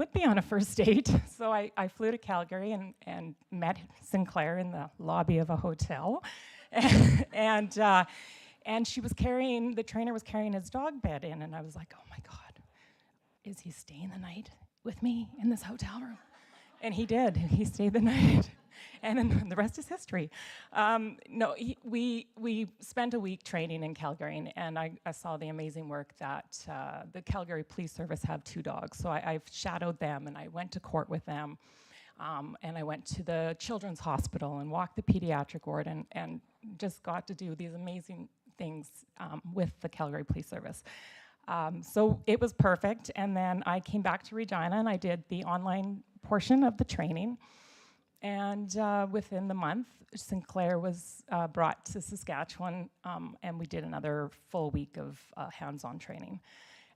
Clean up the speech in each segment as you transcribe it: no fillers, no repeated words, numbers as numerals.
would be on a first date. So I flew to Calgary and met Sinclair in the lobby of a hotel. and she was carrying, the trainer was carrying his dog bed in, and I was like, oh my God, is he staying the night with me in this hotel room? And he did. He stayed the night. And then the rest is history. We spent a week training in Calgary, and I saw the amazing work that the Calgary Police Service have 2 dogs. So I've shadowed them, and I went to court with them. And I went to the children's hospital and walked the pediatric ward and just got to do these amazing things with the Calgary Police Service. So it was perfect. And then I came back to Regina, and I did the online portion of the training. And within the month, Sinclair was brought to Saskatchewan, and we did another full week of hands-on training.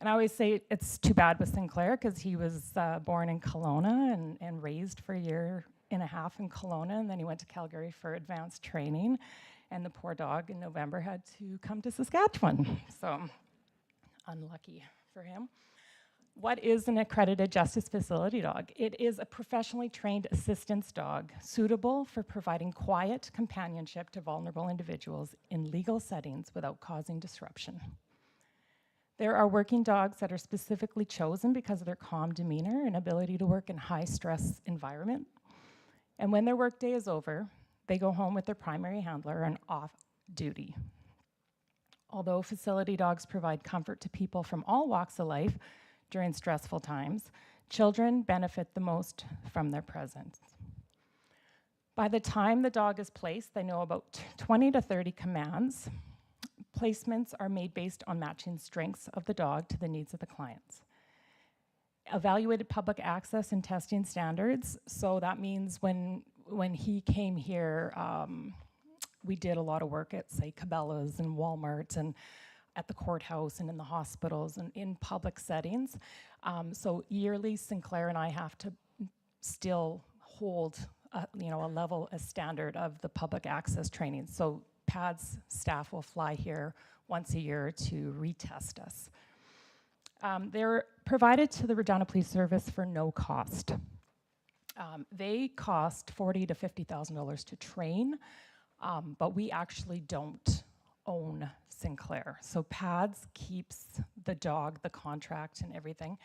And I always say it's too bad with Sinclair because he was born in Kelowna and raised for a year and a half in Kelowna, and then he went to Calgary for advanced training. And the poor dog in November had to come to Saskatchewan. So unlucky for him. What is an accredited justice facility dog? It is a professionally trained assistance dog suitable for providing quiet companionship to vulnerable individuals in legal settings without causing disruption. There are working dogs that are specifically chosen because of their calm demeanor and ability to work in high-stress environment. And when their workday is over, they go home with their primary handler and off duty. Although facility dogs provide comfort to people from all walks of life during stressful times, children benefit the most from their presence. By the time the dog is placed, they know about 20 to 30 commands. Placements are made based on matching strengths of the dog to the needs of the clients. Evaluated public access and testing standards, so that means when he came here, we did a lot of work at, say, Cabela's and Walmart and at the courthouse and in the hospitals and in public settings. So yearly, Sinclair and I have to still hold a level, a standard of the public access training. So PADS staff will fly here once a year to retest us. They're provided to the Regina Police Service for no cost. They cost $40,000 to $50,000 to train, but we actually don't own Sinclair. So PADS keeps the dog, the contract and everything.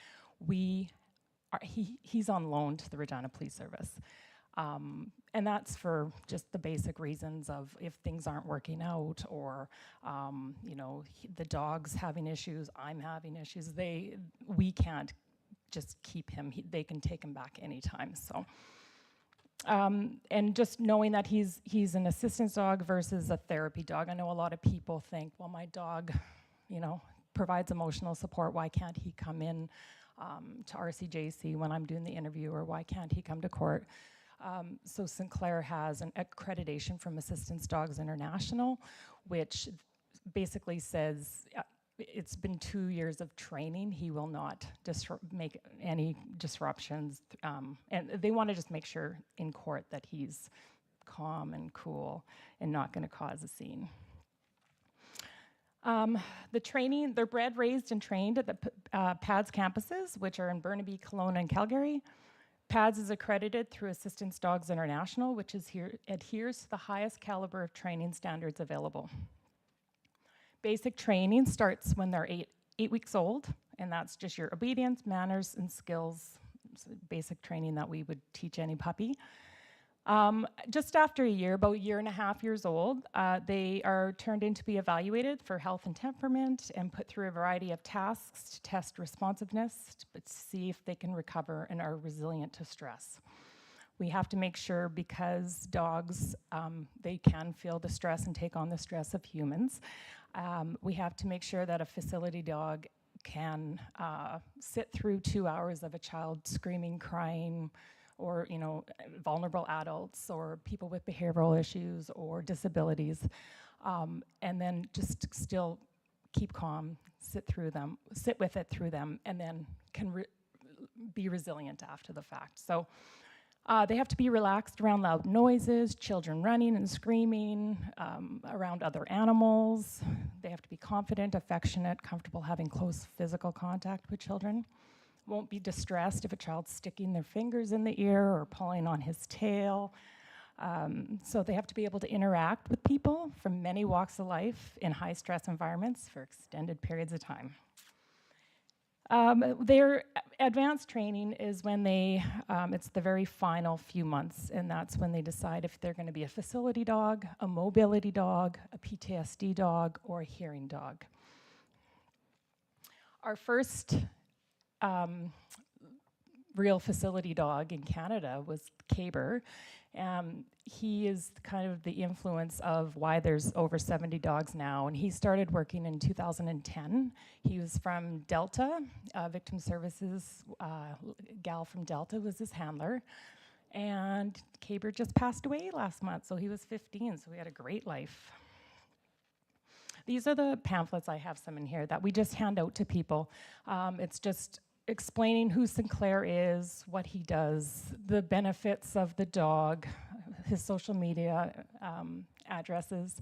He's on loan to the Regina Police Service. And that's for just the basic reasons of if things aren't working out or, the dog's having issues, I'm having issues. We can't just keep him. They can take him back anytime. So, and just knowing that he's an assistance dog versus a therapy dog. I know a lot of people think, well, my dog, provides emotional support. Why can't he come in to RCJC when I'm doing the interview, or why can't he come to court? So Sinclair has an accreditation from Assistance Dogs International, which basically says it's been 2 years of training. He will not make any disruptions. And they want to just make sure in court that he's calm and cool and not going to cause a scene. The training, they're bred, raised, and trained at the PADS campuses, which are in Burnaby, Kelowna, and Calgary. PADS is accredited through Assistance Dogs International, which adheres to the highest caliber of training standards available. Basic training starts when they're eight weeks old, and that's just your obedience, manners, and skills. So basic training that we would teach any puppy. Just after a year, about 1.5 years old, they are turned in to be evaluated for health and temperament and put through a variety of tasks to test responsiveness, but see if they can recover and are resilient to stress. We have to make sure, because dogs, they can feel the stress and take on the stress of humans. We have to make sure that a facility dog can sit through 2 hours of a child screaming, crying, or vulnerable adults or people with behavioral issues or disabilities, and then just still keep calm, sit with it through them, and then can be resilient after the fact. So they have to be relaxed around loud noises, children running and screaming, around other animals. They have to be confident, affectionate, comfortable having close physical contact with children. won't be distressed if a child's sticking their fingers in the ear or pulling on his tail. So they have to be able to interact with people from many walks of life in high-stress environments for extended periods of time. Their advanced training is when it's the very final few months, and that's when they decide if they're going to be a facility dog, a mobility dog, a PTSD dog, or a hearing dog. Our first real facility dog in Canada was Caber. He is kind of the influence of why there's over 70 dogs now, and he started working in 2010. He was from Delta, Victim Services, gal from Delta was his handler, and Caber just passed away last month, so he was 15, so he had a great life. These are the pamphlets, I have some in here, that we just hand out to people. It's just explaining who Sinclair is, what he does, the benefits of the dog, his social media addresses,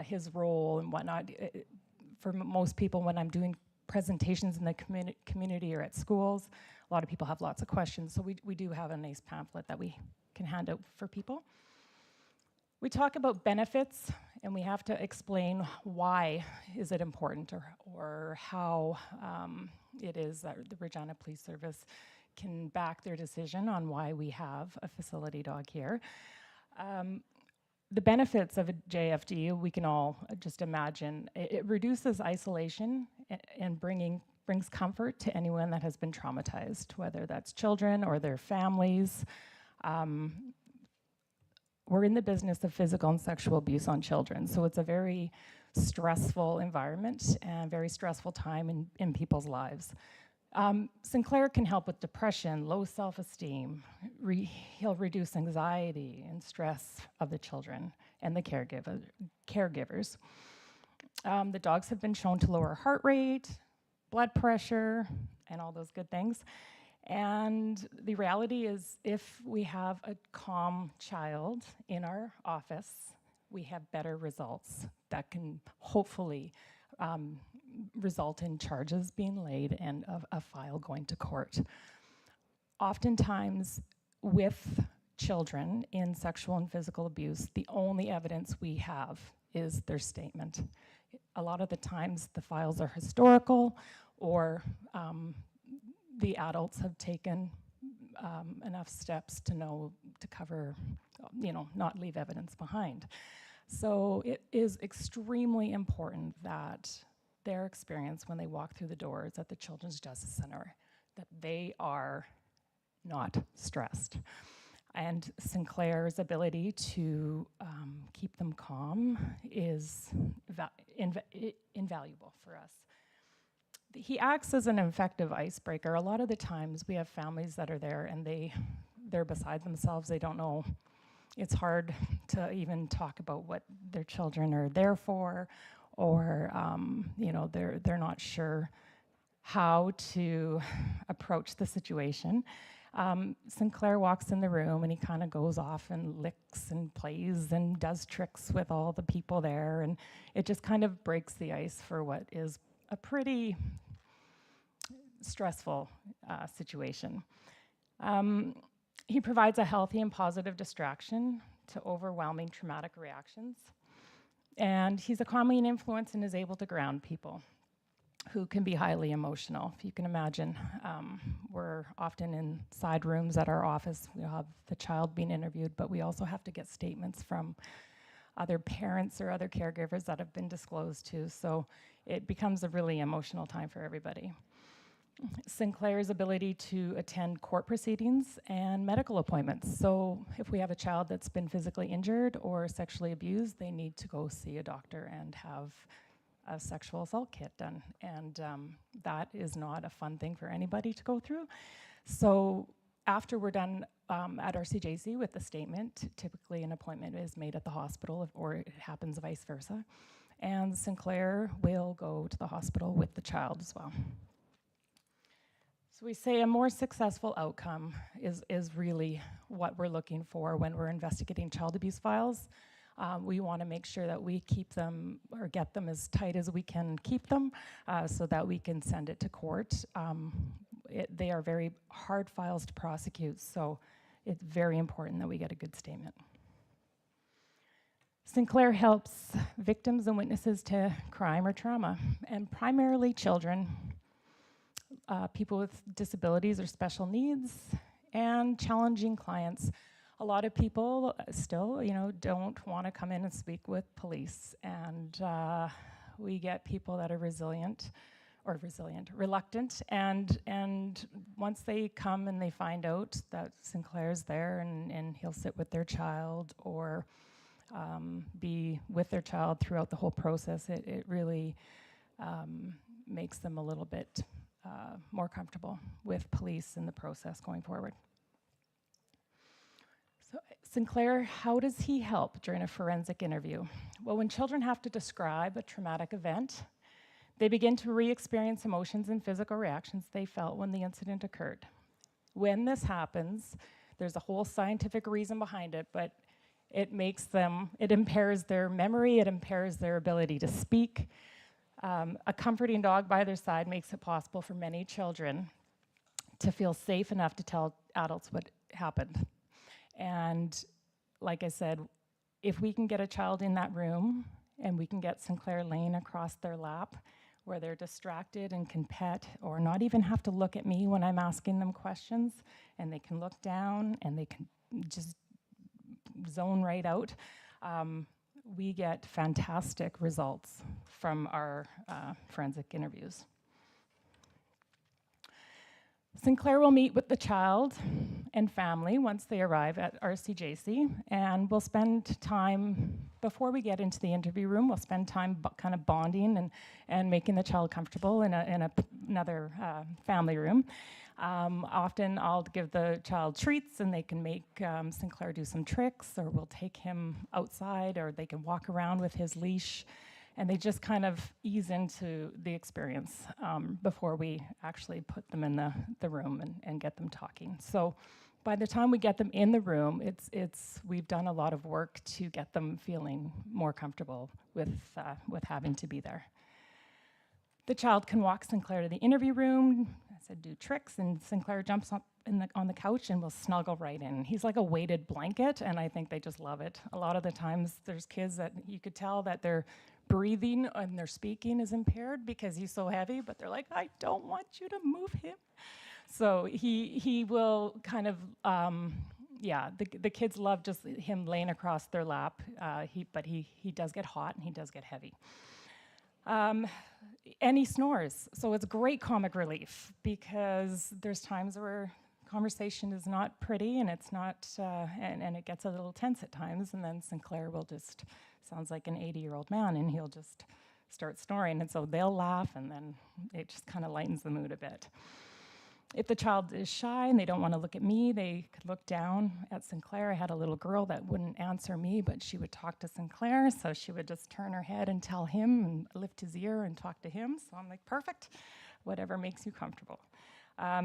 his role and whatnot. For most people, when I'm doing presentations in the community or at schools, a lot of people have lots of questions, so we do have a nice pamphlet that we can hand out for people. We talk about benefits, and we have to explain why is it important, or how it is that the Regina Police Service can back their decision on why we have a facility dog here. The benefits of a JFD, we can all just imagine. It reduces isolation and brings comfort to anyone that has been traumatized, whether that's children or their families. We're in the business of physical and sexual abuse on children, so it's a very stressful environment and very stressful time in people's lives. Sinclair can help with depression, low self-esteem. He'll reduce anxiety and stress of the children and the caregivers. The dogs have been shown to lower heart rate, blood pressure, and all those good things. And the reality is, if we have a calm child in our office, we have better results that can hopefully result in charges being laid and a file going to court. Oftentimes, with children in sexual and physical abuse, the only evidence we have is their statement. A lot of the times, the files are historical, or the adults have taken enough steps to cover, not leave evidence behind. So it is extremely important that their experience when they walk through the doors at the Children's Justice Center, that they are not stressed. And Sinclair's ability to keep them calm is invaluable for us. He acts as an effective icebreaker. A lot of the times we have families that are there and they're beside themselves. They don't know. It's hard to even talk about what their children are there for, or they're not sure how to approach the situation. Sinclair walks in the room and he kind of goes off and licks and plays and does tricks with all the people there, and it just kind of breaks the ice for what is a pretty stressful situation. He provides a healthy and positive distraction to overwhelming traumatic reactions. And he's a calming influence and is able to ground people who can be highly emotional. If you can imagine, we're often in side rooms at our office. We'll have the child being interviewed, but we also have to get statements from other parents or other caregivers that have been disclosed to. So it becomes a really emotional time for everybody. Sinclair's ability to attend court proceedings and medical appointments. So if we have a child that's been physically injured or sexually abused, they need to go see a doctor and have a sexual assault kit done. And that is not a fun thing for anybody to go through. So after we're done at our CJC with the statement, typically an appointment is made at the hospital, or it happens vice versa. And Sinclair will go to the hospital with the child as well. So we say a more successful outcome is really what we're looking for when we're investigating child abuse files. We want to make sure that we keep them or get them as tight as we can keep them so that we can send it to court they are very hard files to prosecute, so it's very important that we get a good statement. Sinclair helps victims and witnesses to crime or trauma, and primarily children, people with disabilities or special needs, and challenging clients. A lot of people still, don't want to come in and speak with police, and we get people that are reluctant, and once they come and they find out that Sinclair's there and he'll sit with their child or be with their child throughout the whole process, it really makes them a little bit more comfortable with police in the process going forward. So Sinclair, how does he help during a forensic interview? Well, when children have to describe a traumatic event, they begin to re-experience emotions and physical reactions they felt when the incident occurred. When this happens, there's a whole scientific reason behind it, but it impairs their memory, it impairs their ability to speak. A comforting dog by their side makes it possible for many children to feel safe enough to tell adults what happened. And like I said, if we can get a child in that room and we can get Sinclair laying across their lap where they're distracted and can pet or not even have to look at me when I'm asking them questions, and they can look down and they can just zone right out, we get fantastic results from our forensic interviews. Sinclair will meet with the child and family once they arrive at RCJC, and we'll spend time, before we get into the interview room, we'll spend time kind of bonding and making the child comfortable in another family room. Often I'll give the child treats and they can make Sinclair do some tricks, or we'll take him outside, or they can walk around with his leash, and they just kind of ease into the experience before we actually put them in the room and get them talking. So by the time we get them in the room, we've done a lot of work to get them feeling more comfortable with having to be there. The child can walk Sinclair to the interview room, I said do tricks, and Sinclair jumps up on the couch and will snuggle right in. He's like a weighted blanket, and I think they just love it. A lot of the times there's kids that you could tell that their breathing and their speaking is impaired because he's so heavy, but they're like, I don't want you to move him. So he will kind of, the kids love just him laying across their lap, but he does get hot and he does get heavy. And he snores, so it's great comic relief because there's times where conversation is not pretty and it's not, and it gets a little tense at times, and then Sinclair will just, sounds like an 80-year-old man, and he'll just start snoring, and so they'll laugh, and then it just kind of lightens the mood a bit. If the child is shy and they don't want to look at me, they could look down at Sinclair. I had a little girl that wouldn't answer me, but she would talk to Sinclair, so she would just turn her head and tell him and lift his ear and talk to him. So I'm like, perfect, whatever makes you comfortable.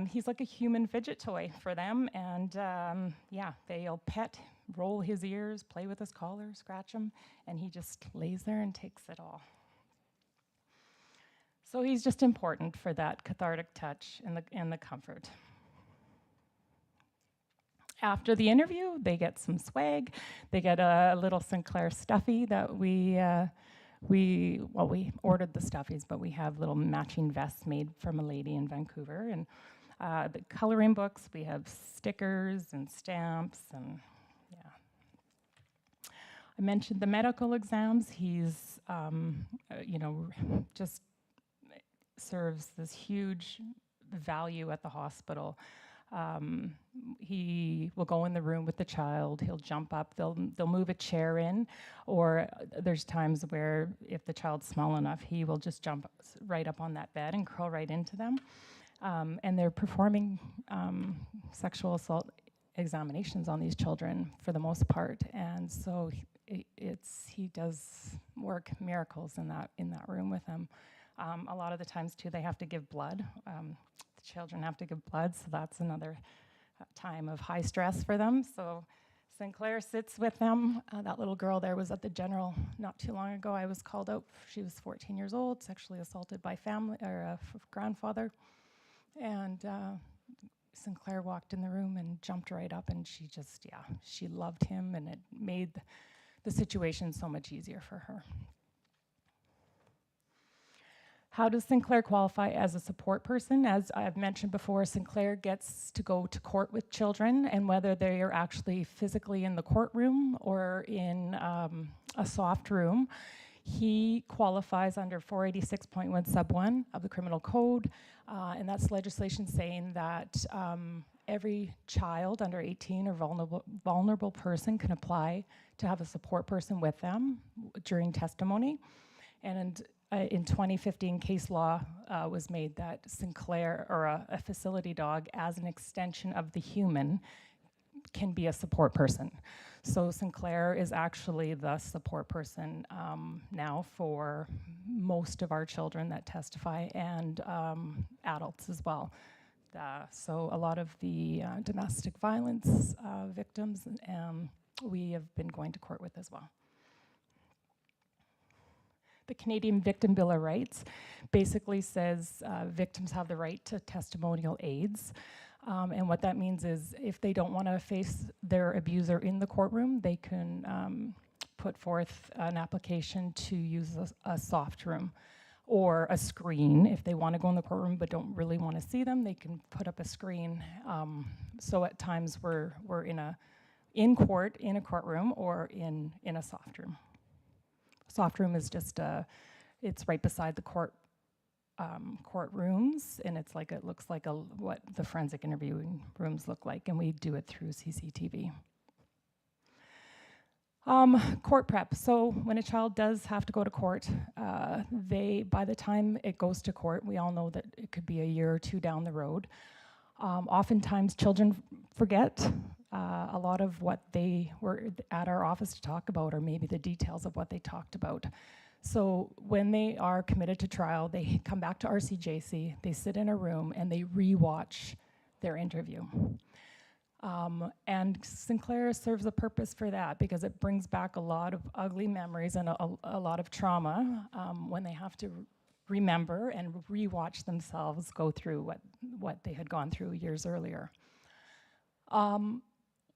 He's like a human fidget toy for them, and they'll pet, roll his ears, play with his collar, scratch him, and he just lays there and takes it all. So he's just important for that cathartic touch and the comfort. After the interview, they get some swag. They get a little Sinclair stuffy that we ordered the stuffies, but we have little matching vests made from a lady in Vancouver. And the coloring books, we have stickers and stamps, and I mentioned the medical exams. He's, just serves this huge value at the hospital. He will go in the room with the child, he'll jump up, they'll move a chair in, or there's times where if the child's small enough, he will just jump right up on that bed and curl right into them. And they're performing sexual assault examinations on these children for the most part, and so he does work miracles in that room with them. A lot of the times too, they have to give blood. The children have to give blood, so that's another time of high stress for them. So Sinclair sits with them. That little girl there was at the general not too long ago. I was called out. She was 14 years old, sexually assaulted by family or grandfather. And Sinclair walked in the room and jumped right up, and she just, she loved him, and it made the situation so much easier for her. How does Sinclair qualify as a support person? As I've mentioned before, Sinclair gets to go to court with children, and whether they are actually physically in the courtroom or in a soft room, he qualifies under 486.1 sub 1 of the Criminal Code, and that's legislation saying that every child under 18 or vulnerable person can apply to have a support person with them during testimony. And in 2015, case law was made that Sinclair, or a facility dog, as an extension of the human, can be a support person. So Sinclair is actually the support person now for most of our children that testify, and adults as well. So a lot of the domestic violence victims we have been going to court with as well. The Canadian Victim Bill of Rights basically says victims have the right to testimonial aids. And what that means is if they don't want to face their abuser in the courtroom, they can put forth an application to use a soft room or a screen. If they want to go in the courtroom but don't really want to see them, they can put up a screen. So at times we're in court, in a courtroom, or in a soft room. Soft room is just it's right beside the courtrooms, and it looks like what the forensic interviewing rooms look like, and we do it through CCTV. Court prep. So when a child does have to go to court, by the time it goes to court, we all know that it could be a year or two down the road. Oftentimes children forget a lot of what they were at our office to talk about, or maybe the details of what they talked about. So when they are committed to trial, they come back to RCJC, they sit in a room, and they re-watch their interview. And Sinclair serves a purpose for that, because it brings back a lot of ugly memories and a lot of trauma when they have to remember and re-watch themselves go through what they had gone through years earlier.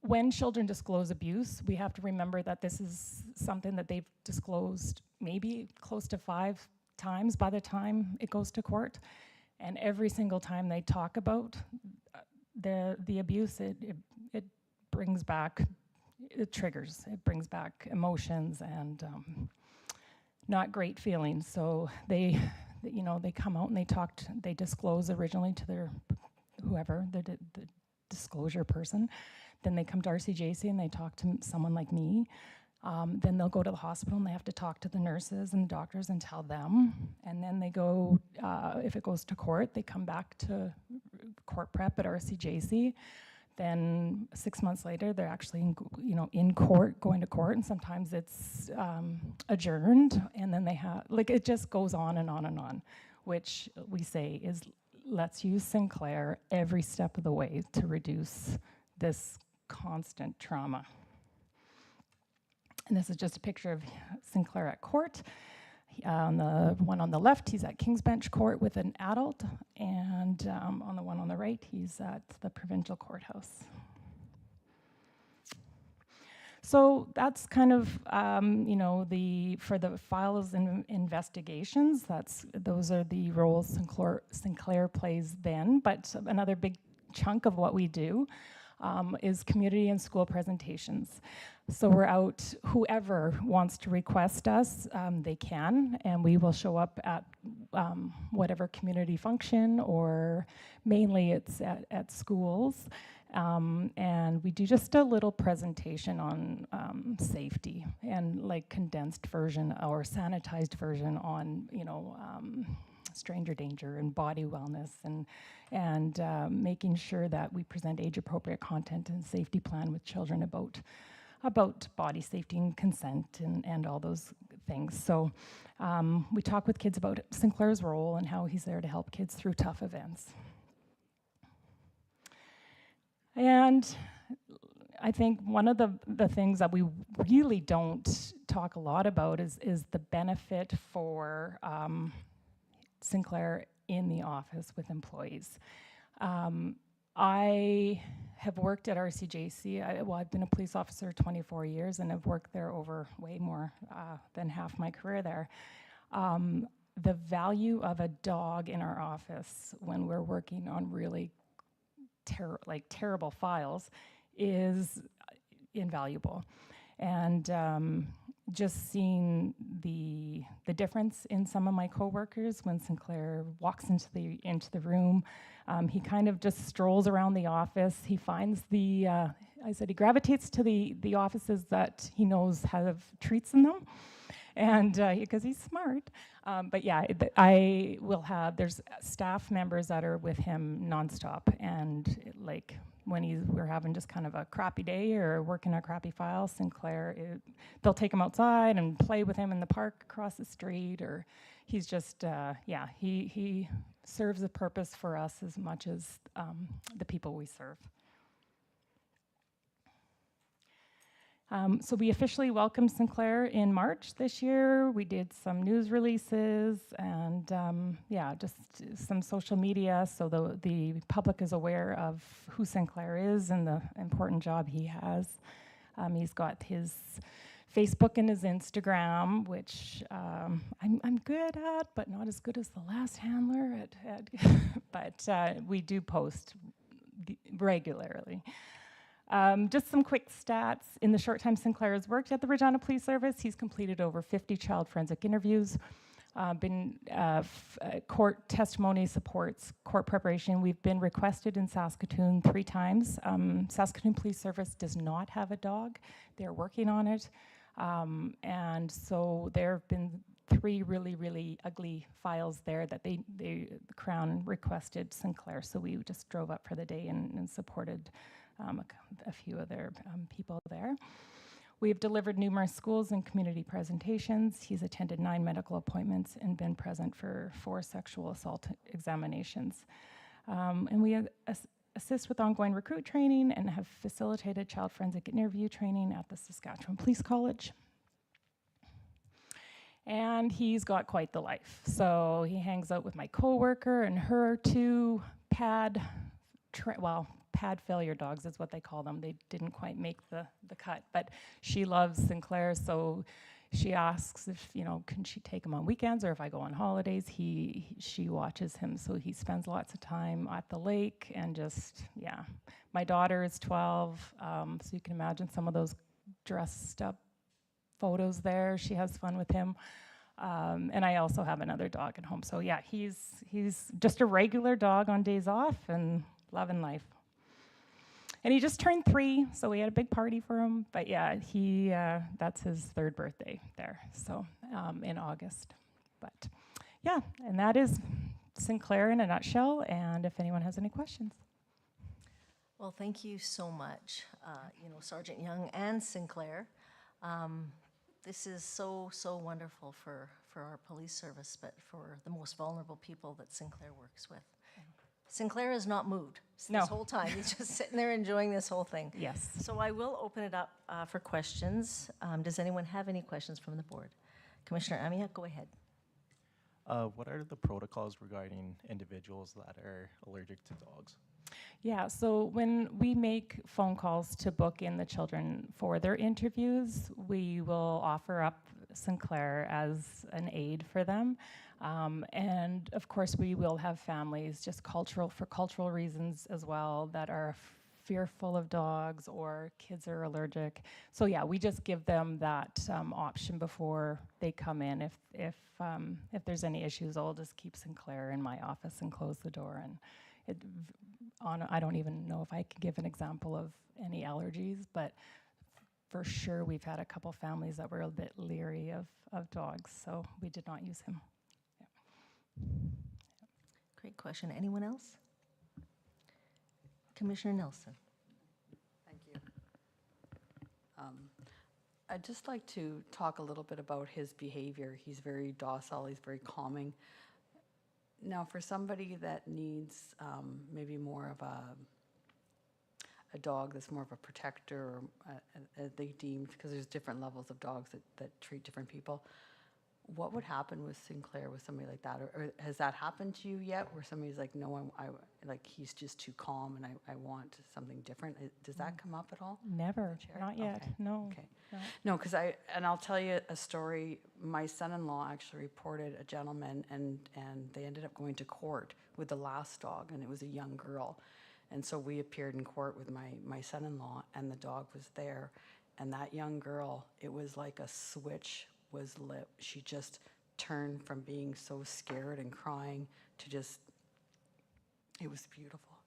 When children disclose abuse, we have to remember that this is something that they've disclosed maybe close to 5 times by the time it goes to court. And every single time they talk about the abuse, it brings back, it triggers, it brings back emotions and not great feelings. So they come out and they disclose originally to their whoever, the disclosure person. Then they come to RCJC and they talk to someone like me. Then they'll go to the hospital and they have to talk to the nurses and doctors and tell them. And then they go, if it goes to court, they come back to court prep at RCJC. Then 6 months later, they're actually in court, going to court, and sometimes it's adjourned. And then they have, it just goes on and on and on, which we say is, let's use Sinclair every step of the way to reduce this constant trauma. And this is just a picture of Sinclair at court. On the one on the left, he's at King's Bench Court with an adult, and on the one on the right, he's at the provincial courthouse. So that's kind of, for the files and investigations, those are the roles Sinclair plays then. But another big chunk of what we do is community and school presentations. So we're out, whoever wants to request us, they can, and we will show up at whatever community function, or mainly it's at schools. And we do just a little presentation on safety, and condensed version or sanitized version on, stranger danger and body wellness, and making sure that we present age-appropriate content and safety plan with children about body safety and consent and all those things. So we talk with kids about Sinclair's role and how he's there to help kids through tough events. And I think one of the things that we really don't talk a lot about is the benefit for Sinclair in the office with employees. I have worked at RCJC. I've been a police officer 24 years and have worked there over way more than half my career there. The value of a dog in our office when we're working on really terrible files is invaluable. And just seeing the difference in some of my coworkers when Sinclair walks into the room, he kind of just strolls around the office. He finds he gravitates to the offices that he knows have treats in them, and because he's smart. But yeah, there's staff members that are with him nonstop, and when we're having just kind of a crappy day or working a crappy file, Sinclair, they'll take him outside and play with him in the park across the street, or he's just, he serves a purpose for us as much as the people we serve. So we officially welcomed Sinclair in March this year. We did some news releases and just some social media so the public is aware of who Sinclair is and the important job he has. He's got his Facebook and his Instagram, which I'm good at, but not as good as the last handler but we do post regularly. Just some quick stats. In the short time Sinclair has worked at the Regina Police Service, he's completed over 50 child forensic interviews, court testimony supports court preparation. We've been requested in Saskatoon 3 times. Saskatoon Police Service does not have a dog. They're working on it. And so there have been 3 really, really ugly files there that the Crown requested Sinclair. So we just drove up for the day and supported a few of their people there. We've delivered numerous schools and community presentations. He's attended 9 medical appointments and been present for 4 sexual assault examinations. And we assist with ongoing recruit training and have facilitated child forensic interview training at the Saskatchewan Police College. And he's got quite the life. So he hangs out with my coworker and her 2 pad failure dogs is what they call them. They didn't quite make the cut, but she loves Sinclair, so she asks if, can she take him on weekends or if I go on holidays. She watches him, so he spends lots of time at the lake and just, yeah. My daughter is 12, so you can imagine some of those dressed up photos there. She has fun with him. And I also have another dog at home. So yeah, he's just a regular dog on days off and loving life. And he just turned 3, so we had a big party for him. But yeah, that's his 3rd birthday there, so in August. But yeah, and that is Sinclair in a nutshell, and if anyone has any questions. Well, thank you so much, Sergeant Young and Sinclair. This is so wonderful for our police service, but for the most vulnerable people that Sinclair works with. Sinclair has not moved this whole time. He's just sitting there enjoying this whole thing. Yes. So I will open it up for questions. Does anyone have any questions from the board? Commissioner Amiak, go ahead. What are the protocols regarding individuals that are allergic to dogs? Yeah, so when we make phone calls to book in the children for their interviews, we will offer up Sinclair as an aid for them. And of course, we will have families just for cultural reasons as well that are fearful of dogs or kids are allergic. So yeah, we just give them that option before they come in. If there's any issues, I'll just keep Sinclair in my office and close the door. And I don't even know if I can give an example of any allergies, but for sure we've had a couple families that were a bit leery of dogs, so we did not use him. Great question. Anyone else? Commissioner Nelson. Thank you. I'd just like to talk a little bit about his behavior. He's very docile, he's very calming. Now, for somebody that needs maybe more of a dog that's more of a protector, or as they deemed, because there's different levels of dogs that treat different people, what would happen with Sinclair with somebody like that? Or has that happened to you yet, where somebody's like, no, like, he's just too calm and I want something different? Does that come up at all? Never, Chair? not yet, Okay. no. Okay. no. No, because I'll tell you a story. My son-in-law actually reported a gentleman, and they ended up going to court with the last dog, and it was a young girl. And so we appeared in court with my son-in-law, and the dog was there. And that young girl, it was like a switch was lit. She just turned from being so scared and crying to just, it was beautiful.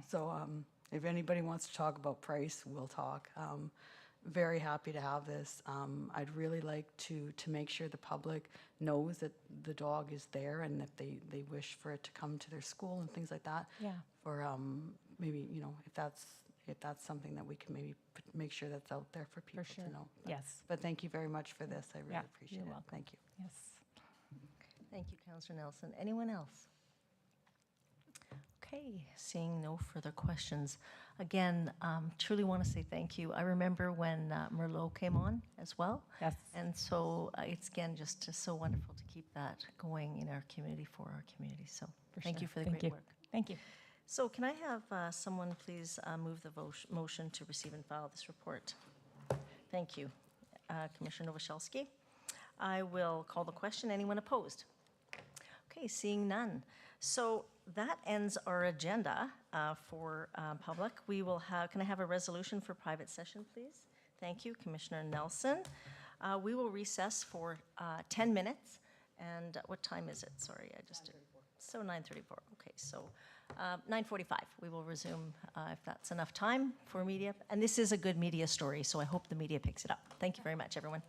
So if anybody wants to talk about price, we'll talk. Very happy to have this. I'd really like to make sure the public knows that the dog is there, and if they wish for it to come to their school and things like that. Yeah. For maybe, you know, if that's something that we can maybe make sure that's out there for people sure. to know. Yes. But thank you very much for this. I really Yeah, appreciate you're it. welcome. Thank you. Yes. Thank you, Councillor Nelson. Anyone else? Okay, seeing no further questions. Again, truly want to say thank you. I remember when Merlot came on as well. Yes. And so it's, again, just so wonderful to keep that going in our community, for our community. So thank you for the Thank great you. work. Thank you. So can I have someone please move the motion to receive and file this report? Thank you. Commissioner Novoselsky. I will call the question. Anyone opposed? Okay, seeing none. So that ends our agenda for public. We will have, can I have a resolution for private session, please? Thank you, Commissioner Nelson. We will recess for 10 minutes. And what time is it? Sorry, I just did. So 9:34. Okay, so 9:45. We will resume if that's enough time for media. And this is a good media story, so I hope the media picks it up. Thank you very much, everyone.